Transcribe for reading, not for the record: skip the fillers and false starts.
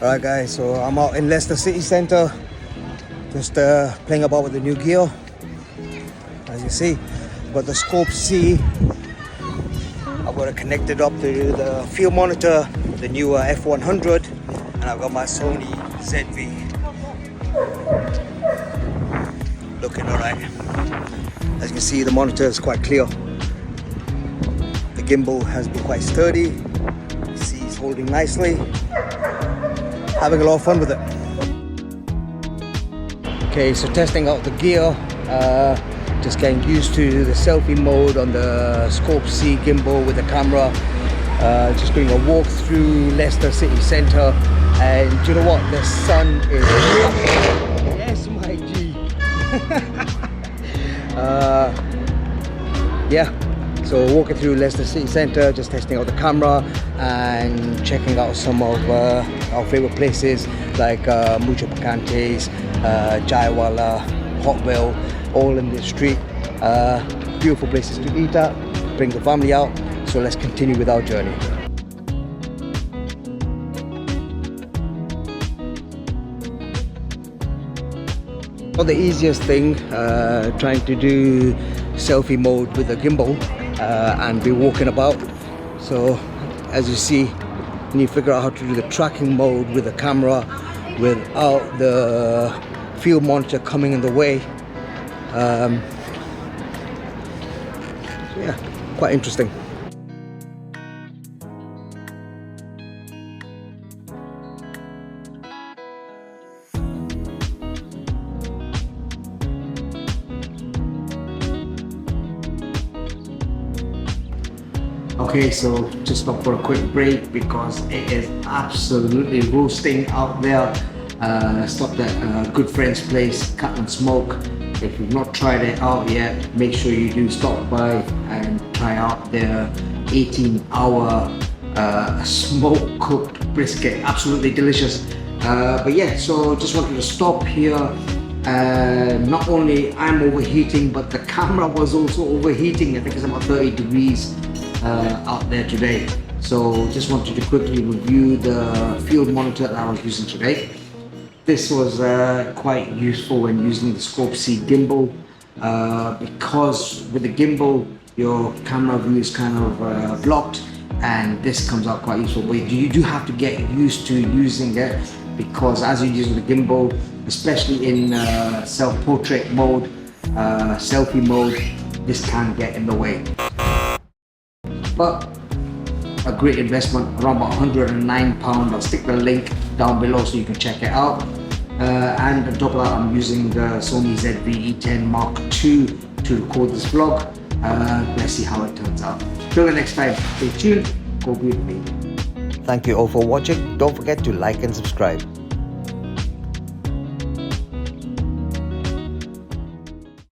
Alright guys, so I'm out in Leicester City Centre, just playing about with the new gear. As you see, I've got the Scorp C. I've got it connected up to the field monitor, the Neewer F100, and I've got my Sony ZV. Looking alright. As you can see, the monitor is quite clear. The gimbal has been quite sturdy. You see it's holding nicely. Having a lot of fun with it. Okay, so testing out the gear, just getting used to the selfie mode on the Scorp C Gimbal with the camera. Just doing a walk through Leicester City Centre, and do you know what? The sun is yes, my G. Yeah. So walking through Leicester City Centre, just testing out the camera and checking out some of our favourite places like Mucho Picantes, Jaiwala, Hot Wheel, all in the street. Beautiful places to eat at, bring the family out. So let's continue with our journey. Not the easiest thing, trying to do selfie mode with the gimbal and be walking about. So as you see, you need to figure out how to do the tracking mode with the camera without the field monitor coming in the way. So yeah, quite interesting. Okay, so just stop for a quick break because it is absolutely roasting out there. Stopped at a good friend's place, Cut and Smoke. If you've not tried it out yet, make sure you do stop by and try out their 18-hour smoke cooked brisket. Absolutely delicious. But yeah, so just wanted to stop here. Not only I'm overheating, but the camera was also overheating. I think it's about 30 degrees out there today. So just wanted to quickly review the field monitor that I was using today. This was quite useful when using the Scorp C Gimbal because with the gimbal your camera view is kind of blocked, and this comes out quite useful. But you do have to get used to using it because as you're using the gimbal, especially in self-portrait mode, selfie mode, this can get in the way. But a great investment, around about £109. I'll stick the link down below so you can check it out. And on top of that, I'm using the Sony ZV-E10 Mark II to record this vlog. Let's see how it turns out. Till the next time, stay tuned. Go be with me. Thank you all for watching. Don't forget to like and subscribe.